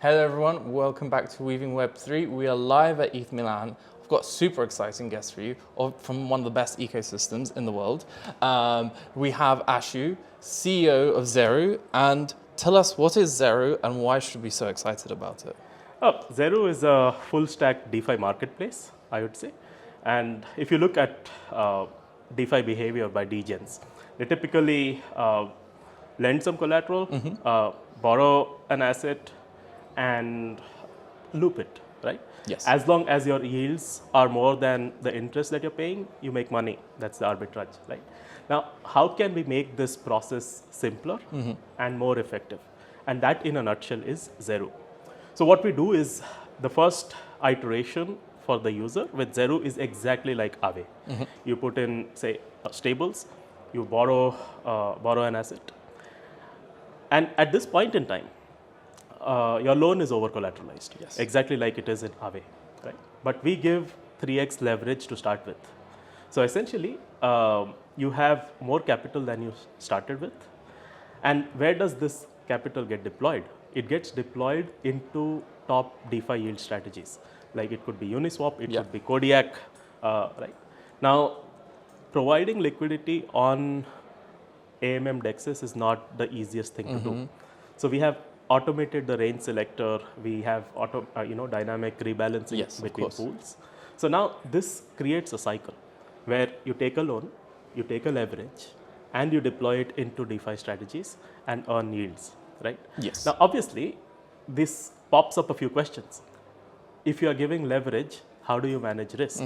Hello everyone, welcome back to Weaving Web 3. We are live at ETH Milan. I've got a super exciting guest for you from one of the best ecosystems in the world. We have Ashu, CEO of Zeru, and tell us what is Zeru and why should we be so excited about it? Zeru is a full stack DeFi marketplace, I would say. And if you look at DeFi behavior by degens, they typically lend some collateral, borrow an asset, and loop it, right? Yes. As long as your yields are more than the interest that you're paying, you make money. That's the arbitrage, right? Now, how can we make this process simpler and more effective? And that, in a nutshell, is Zeru. So what we do is the first iteration for the user with Zeru is exactly like Aave. You put in, say, stables, you borrow an asset, and at this point in time, your loan is over collateralized, Yes. exactly like it is in Aave, right? But we give 3x leverage to start with. So essentially, you have more capital than you started with. And where does this capital get deployed? It gets deployed into top DeFi yield strategies. Like it could be Uniswap, it could be Kodiak, right? Now, providing liquidity on AMM dexes is not the easiest thing to do. So we have automated the range selector. We have dynamic rebalancing between pools. So now this creates a cycle where you take a loan, you take a leverage, and you deploy it into DeFi strategies and earn yields, right? Yes. Now, obviously, this pops up a few questions. If you are giving leverage, how do you manage risk?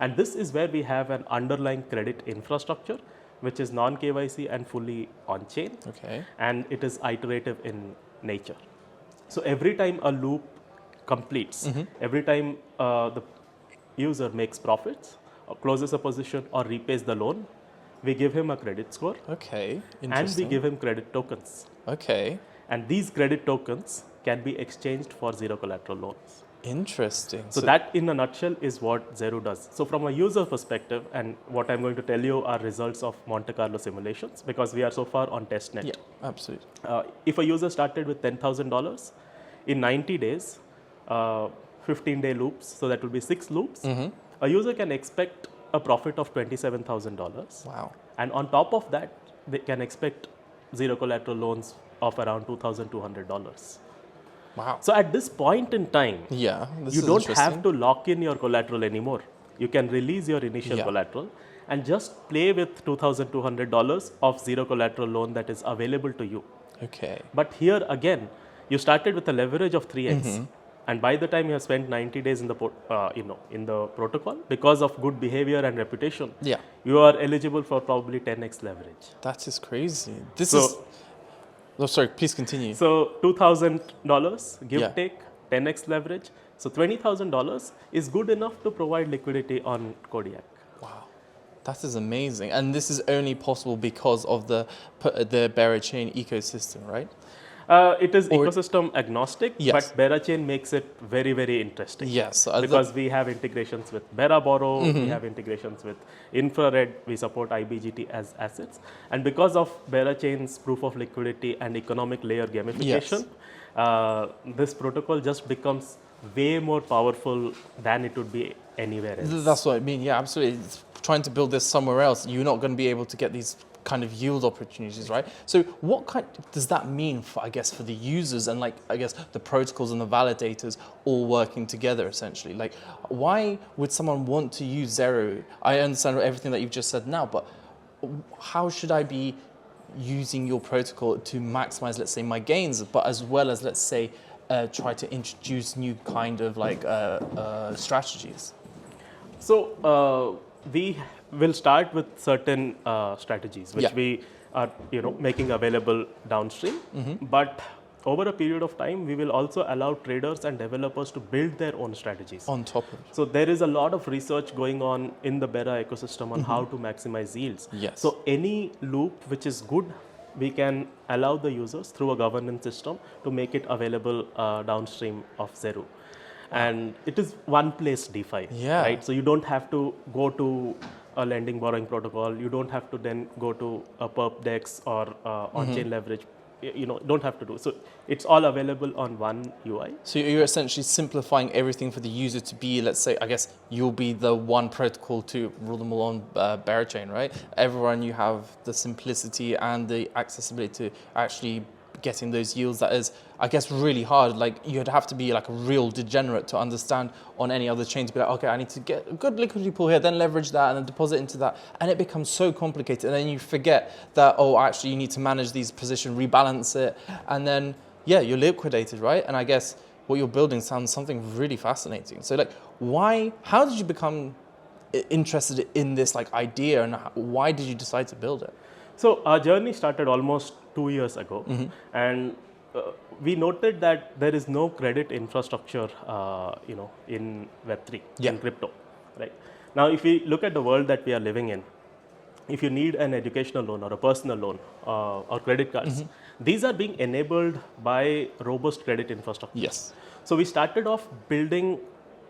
And this is where we have an underlying credit infrastructure, which is non-KYC and fully on-chain. Okay. And it is iterative in nature. So every time a loop completes, every time the user makes profits, or closes a position, or repays the loan, we give him a credit score. Okay. And we give him credit tokens. Okay. And these credit tokens can be exchanged for zero collateral loans. Interesting. So that, in a nutshell, is what Zeru does. So from a user perspective, and what I'm going to tell you are results of Monte Carlo simulations, because we are so far on testnet. Yeah, absolutely. If a user started with $10,000, in 90 days, 15-day loops, so that will be 6 loops, a user can expect a profit of $27,000. Wow. And on top of that, they can expect zero collateral loans of around $2,200. Wow. So at this point in time, you don't have to lock in your collateral anymore. You can release your initial collateral and just play with $2,200 of zero collateral loan that is available to you. Okay. But here again, you started with a leverage of 3x. And by the time you have spent 90 days in the protocol, because of good behavior and reputation, you are eligible for probably 10x leverage. That is crazy. Oh, sorry, please continue. So $2,000 give take, 10x leverage. So $20,000 is good enough to provide liquidity on Kodiak. Wow, that is amazing. And this is only possible because of the Berachain ecosystem, right? It is ecosystem agnostic, but Berachain makes it very, very interesting. Yes. Because we have integrations with BeraBorrow, we have integrations with Infrared, we support IBGT as assets. And because of Berachain's proof of liquidity and economic layer gamification, this protocol just becomes way more powerful than it would be anywhere else. That's what I mean. Yeah, absolutely. Trying to build this somewhere else, you're not going to be able to get these kind of yield opportunities, right? So what kind does that mean for, I guess, for the users and the protocols and the validators all working together essentially? Like, why would someone want to use Zeru? I understand everything that you've just said now, but how should I be using your protocol to maximize, let's say, my gains, but as well as, let's say, try to introduce new kind of strategies? So we will start with certain strategies which we are making available downstream. But over a period of time, we will also allow traders and developers to build their own strategies. On top of it. So there is a lot of research going on in the Bera ecosystem on how to maximize yields. Yes. So any loop which is good, we can allow the users through a governance system to make it available downstream of Zeru. And it is one place DeFi, right? So you don't have to go to a lending borrowing protocol. You don't have to then go to a perp dex or on-chain leverage don't have to do. So it's all available on one UI. So you're essentially simplifying everything for the user to be, let's say, I guess you'll be the one protocol to rule them all on Berachain, right? Everyone, you have the simplicity and the accessibility to actually getting those yields. That is, I guess, really hard. Like you'd have to be like a real degenerate to understand on any other chain to be like, okay, I need to get a good liquidity pool here, then leverage that and then deposit into that. And it becomes so complicated. And then you forget that, oh, actually you need to manage these positions, rebalance it. And then, yeah, you're liquidated, right? And I guess what you're building sounds something really fascinating. So like, how did you become interested in this like idea and why did you decide to build it? So our journey started almost 2 years ago, and we noted that there is no credit infrastructure, in Web3, in crypto, right? Now, if we look at the world that we are living in, if you need an educational loan or a personal loan or credit cards, these are being enabled by robust credit infrastructure. Yes. So we started off building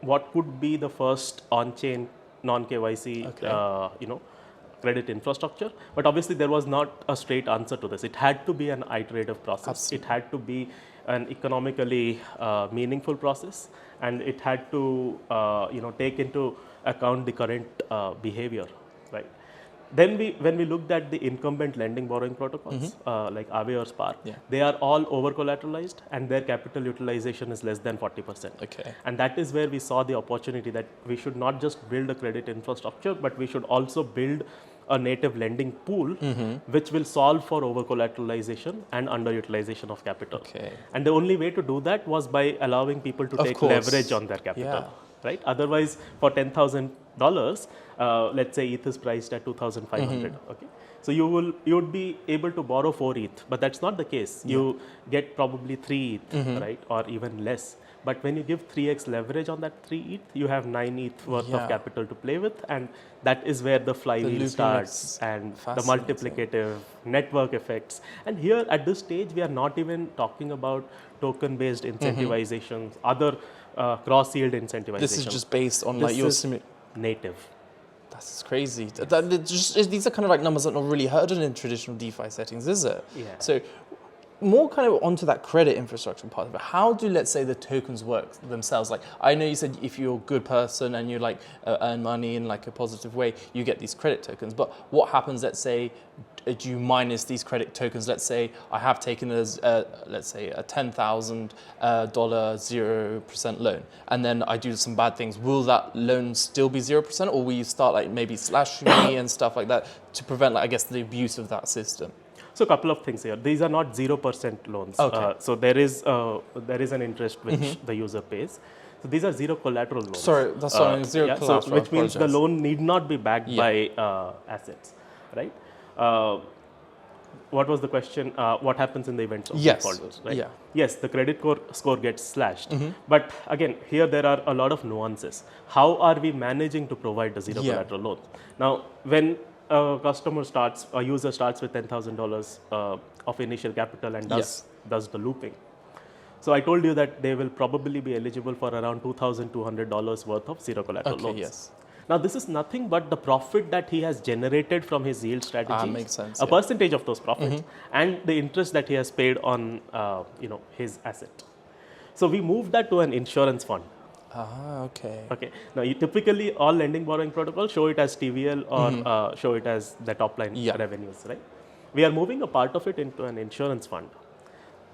what could be the first on-chain non-KYC, credit infrastructure, but obviously there was not a straight answer to this. It had to be an iterative process. Absolutely. It had to be an economically meaningful process, and it had to take into account the current behavior, right? Then when we looked at the incumbent lending borrowing protocols like Aave or Spark, they are all over collateralized and their capital utilization is less than 40%. Okay. And that is where we saw the opportunity that we should not just build a credit infrastructure, but we should also build a native lending pool which will solve for over collateralization and underutilization of capital. Okay. And the only way to do that was by allowing people to take leverage on their capital. Right? Otherwise, for $10,000, let's say ETH is priced at 2,500. Okay, so you would be able to borrow 4 ETH, but that's not the case. You get probably 3 ETH, right, or even less. But when you give 3x leverage on that 3 ETH, you have 9 ETH worth of capital to play with, and that is where the flywheel starts and the multiplicative network effects. And here at this stage, we are not even talking about token-based incentivizations, other cross-yield incentivization. This is just based on like your native. That's crazy. These are kind of like numbers that are not really heard of in traditional DeFi settings, is it? Yeah. So more kind of onto that credit infrastructure part of it. How do, let's say, the tokens work themselves? Like, I know you said if you're a good person and you like earn money in like a positive way, you get these credit tokens. But what happens, let's say, do you minus these credit tokens? Let's say I have taken let's say a $10,000 0% loan, and then I do some bad things. Will that loan still be 0%, or will you start like maybe slashing me and stuff like that to prevent, like, I guess, the abuse of that system? So a couple of things here. These are not 0% loans. Okay. So there is an interest which the user pays. So these are zero collateral loans. Sorry, that's zero collateral. So which means the loan need not be backed by assets, right? What was the question? What happens in the event of default? Right? Yeah. Yes, the credit score gets slashed. But again, here there are a lot of nuances. How are we managing to provide the zero collateral loan? Now, when a user starts with $10,000 of initial capital and does the looping. So I told you that they will probably be eligible for around $2,200 worth of zero collateral loans. Yes. Now this is nothing but the profit that he has generated from his yield strategy. Makes sense. A percentage of those profits and the interest that he has paid on his asset. So we moved that to an insurance fund. Okay. Okay. Now, typically all lending borrowing protocols show it as TVL or show it as the top line revenues, right? We are moving a part of it into an insurance fund.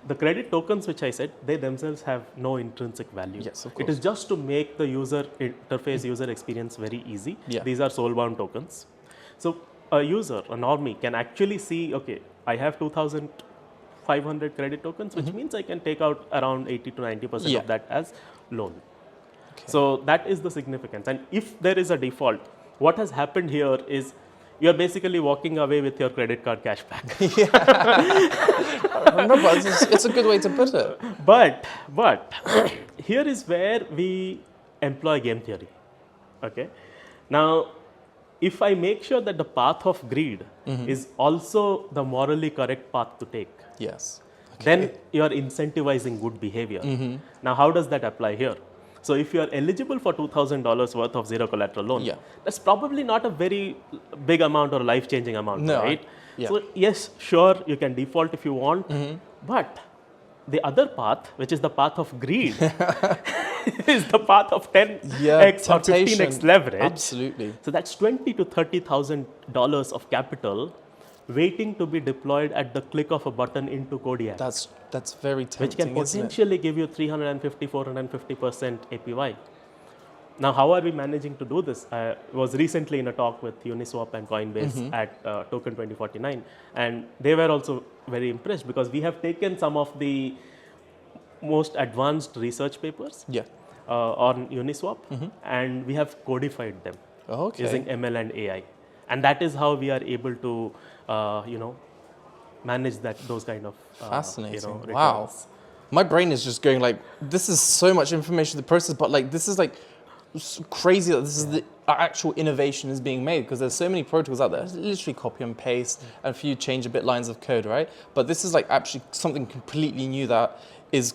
The credit tokens, which I said, they themselves have no intrinsic value. Yes, of course. It is just to make the user interface, user experience very easy. These are soul-bound tokens. So a user, a normie, can actually see, okay, I have 2,500 credit tokens, which means I can take out around 80 to 90% of that as loan. Okay. So that is the significance. And if there is a default, what has happened here is you're basically walking away with your credit card cash back. No, but it's a good way to put it. But here is where we employ game theory. Okay. Now, if I make sure that the path of greed is also the morally correct path to take, then you are incentivizing good behavior. Now, how does that apply here? So if you are eligible for $2,000 worth of zero collateral loan, that's probably not a very big amount or life-changing amount, right? Yeah. So yes, sure, you can default if you want, but the other path, which is the path of greed, is the path of 10x or 15x leverage. Absolutely. So that's $20,000 to $30,000 of capital waiting to be deployed at the click of a button into Kodiak, That's very tempting, which can isn't it? potentially give you 350, 450% APY. Now, how are we managing to do this? I was recently in a talk with Uniswap and Coinbase at Token 2049, and they were also very impressed because we have taken some of the most advanced research papers Yeah. on Uniswap, and we have codified them using ML and AI, and that is how we are able to, manage those kind of Fascinating. returns. Wow. My brain is just going like, this is so much information to process, but like this is like crazy that this is the actual innovation is being made, because there's so many protocols out there. It's literally copy and paste and a few change a bit lines of code, right? But this is like actually something completely new that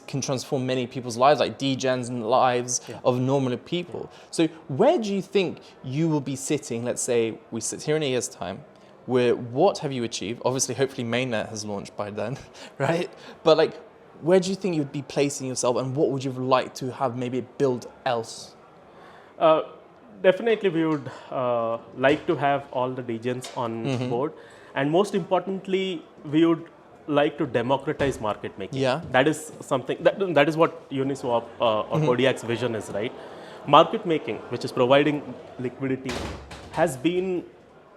can transform many people's lives, like degens and lives of normal people. So where do you think you will be sitting? Let's say we sit here in a year's time. What have you achieved? Obviously, hopefully mainnet has launched by then, right? But like, where do you think you'd be placing yourself, and what would you like to have maybe build else? Definitely, we would like to have all the degens on board, and most importantly, we would like to democratize market making. Yeah, that is something that is what Uniswap or Kodiak's vision is, right? Market making, which is providing liquidity, has been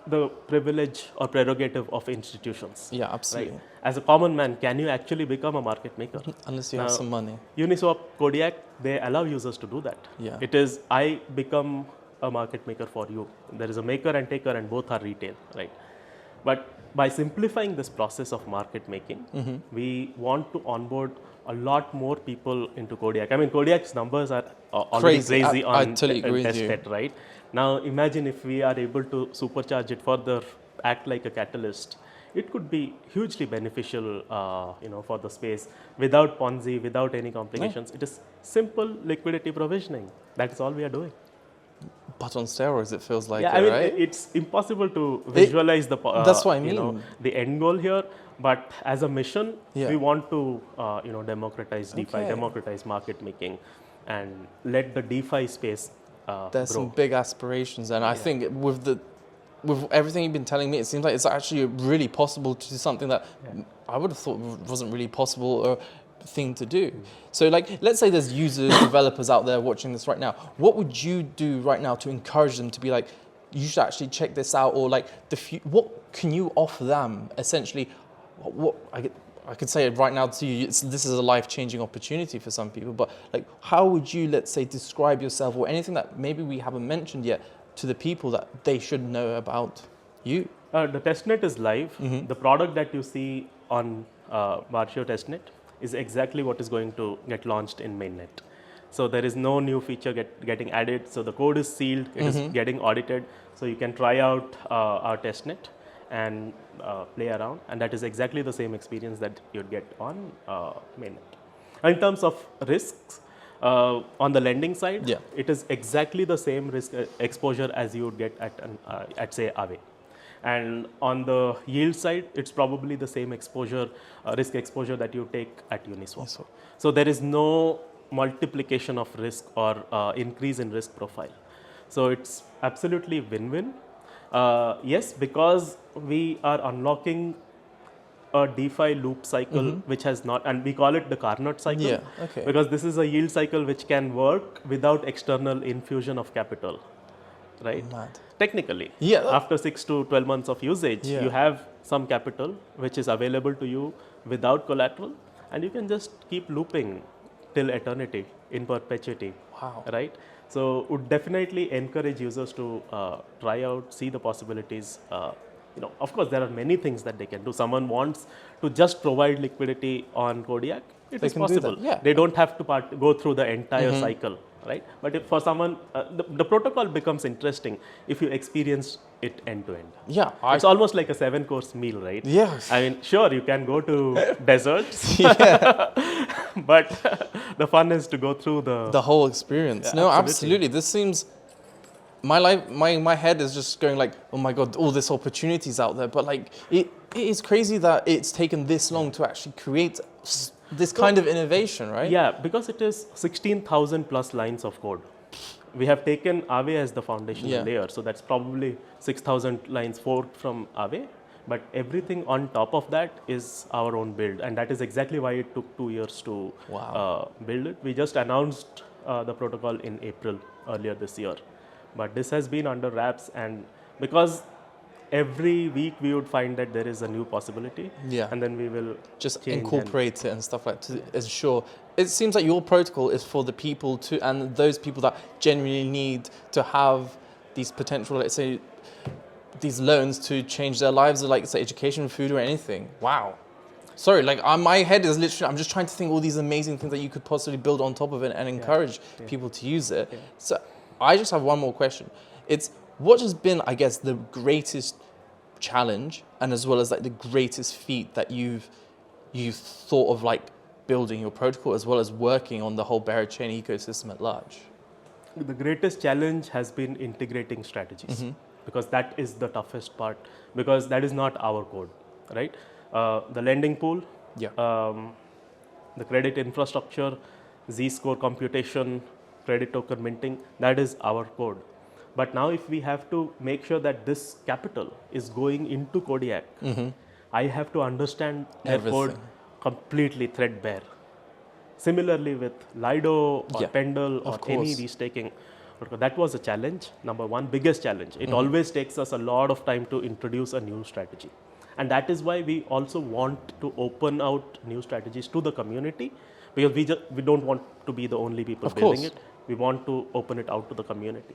the privilege or prerogative of institutions. Yeah, absolutely. Right? As a common man, can you actually become a market maker? Unless you have some money. Uniswap, Kodiak, they allow users to do that. Yeah. It is, I become a market maker for you. There is a maker and taker, and both are retail, right? But by simplifying this process of market making, we want to onboard a lot more people into Kodiak. I mean, Kodiak's numbers are already crazy on testnet, right? Now, imagine if we are able to supercharge it further, act like a catalyst. It could be hugely beneficial, for the space without Ponzi, without any complications. It is simple liquidity provisioning. That is all we are doing. But on steroids, it feels like, right? It's impossible to visualize that's what I mean. The end goal here. But as a mission, we want to, democratize DeFi, democratize market making, and let the DeFi space There's grow. some big aspirations, and I think with everything you've been telling me, it seems like it's actually really possible to do something that I would have thought wasn't really possible or thing to do. So like, let's say there's users, developers out there watching this right now. What would you do right now to encourage them to be like, you should actually check this out, or like what can you offer them essentially? What I could say it right now to you, this is a life-changing opportunity for some people, but like, how would you, let's say, describe yourself, or anything that maybe we haven't mentioned yet to the people that they should know about you? The testnet is live. The product that you see on Marshio testnet is exactly what is going to get launched in mainnet. So there is no new feature getting added. So the code is sealed, it is getting audited. So you can try out our testnet and play around, and that is exactly the same experience that you'd get on mainnet. In terms of risks, on the lending side, it is exactly the same risk exposure as you would get at say Aave. And on the yield side, it's probably the same exposure, risk exposure that you take at Uniswap. So there is no multiplication of risk or increase in risk profile. So it's absolutely win-win. Yes, because we are unlocking a DeFi loop cycle, which has not, and we call it the Carnot cycle, because this is a yield cycle which can work without external infusion of capital, right? Technically, after 6 to 12 months of usage, you have some capital which is available to you without collateral, and you can just keep looping till eternity in perpetuity, right? So would definitely encourage users to try out, see the possibilities. Of course, there are many things that they can do. Someone wants to just provide liquidity on Kodiak, it is possible. They don't have to go through the entire cycle, right? But if for someone, the protocol becomes interesting if you experience it end to end. It's almost like a 7-course meal, right? I mean, sure, you can go to deserts, but the fun is to go through the whole experience. No, absolutely. This seems, my head is just going like, oh my God, all this opportunities out there. But like, It is crazy that it's taken this long to actually create this kind of innovation, right? Yeah, because it is 16,000 plus lines of code. We have taken Aave as the foundational layer, so that's probably 6,000 lines forked from Aave. But everything on top of that is our own build, and that is exactly why it took 2 years to build it. We just announced the protocol in April earlier this year, but this has been under wraps, and because every week we would find that there is a new possibility, and then we will just incorporate it and stuff like that to ensure. It seems like your protocol is for the people and those people that genuinely need to have these potential, let's say, these loans to change their lives, like say education, food, or anything. Wow. Sorry, like my head is literally, I'm just trying to think all these amazing things that you could possibly build on top of it and encourage people to use it. So I just have one more question. It's what has been, I guess, the greatest challenge and as well as like the greatest feat that you've thought of like building your protocol as well as working on the whole Bearer chain ecosystem at large? The greatest challenge has been integrating strategies, because that is the toughest part, because that is not our code, right? The lending pool, the credit infrastructure, Z-score computation, credit token minting, that is our code. But now if we have to make sure that this capital is going into Kodiak, I have to understand their code completely threadbare. Similarly with Lido or Pendle or any restaking, that was a challenge, number one, biggest challenge. It always takes us a lot of time to introduce a new strategy. And that is why we also want to open out new strategies to the community, because we don't want to be the only people building it. We want to open it out to the community.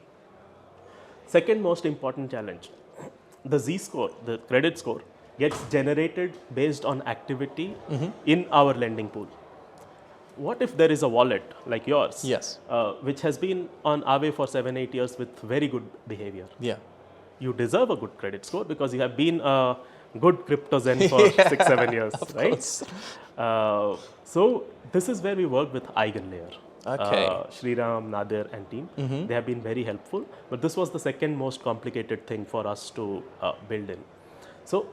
Second most important challenge, the Z-score, the credit score, gets generated based on activity in our lending pool. What if there is a wallet like yours, which has been on Aave for 7-8 years with very good behavior? You deserve a good credit score because you have been a good crypto zen for 6-7 years, right? So this is where we work with EigenLayer. Shriram, Nadir and team, they have been very helpful, but this was the second most complicated thing for us to build in. So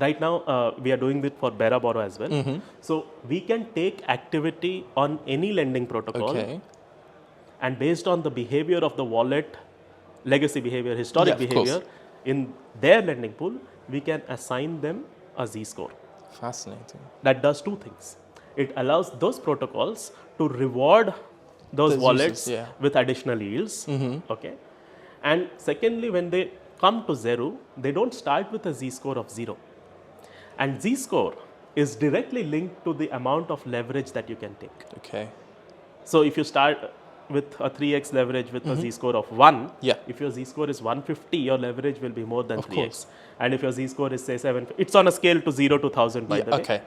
right now we are doing it for Bearer Borrow as well. So we can take activity on any lending protocol and based on the behavior of the wallet, legacy behavior, historic behavior in their lending pool, we can assign them a Z-score. Fascinating. That does two things. It allows those protocols to reward those wallets with additional yields. And secondly, when they come to Zeru, they don't start with a Z-score of 0. And Z-score is directly linked to the amount of leverage that you can take. So if you start with a 3x leverage with a Z-score of 1, if your Z-score is 150, your leverage will be more than 3x. And if your Z-score is say 7, it's on a scale to 0 to 1000 by the way.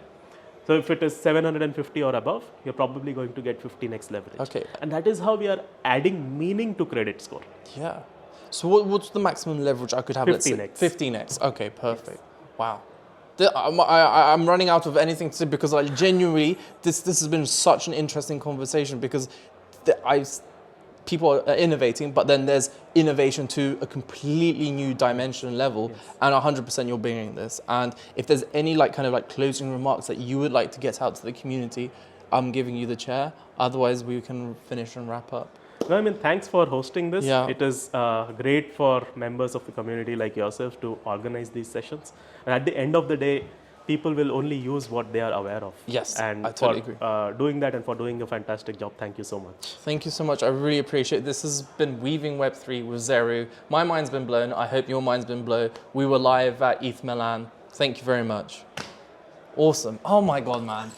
So if it is 750 or above, you're probably going to get 15x leverage. And that is how we are adding meaning to credit score. So what's the maximum leverage I could have? 15x. Let's say 15x. Okay, perfect. Wow. I'm running out of anything to say because like genuinely, this has been such an interesting conversation because people are innovating, but then there's innovation to a completely new dimension level, and 100% you're bringing this. And if there's any like kind of like closing remarks that you would like to get out to the community, I'm giving you the chair. Otherwise, we can finish and wrap up. No, I mean, thanks for hosting this. It is great for members of the community like yourself to organize these sessions. And at the end of the day, people will only use what they are aware of. And I totally agree. Doing that and for doing a fantastic job, thank you so much. Thank you so much. I really appreciate it. This has been Weaving Web3 with Zeru. My mind's been blown. I hope your mind's been blown. We were live at ETH Milan. Thank you very much. Awesome. Oh my God, man.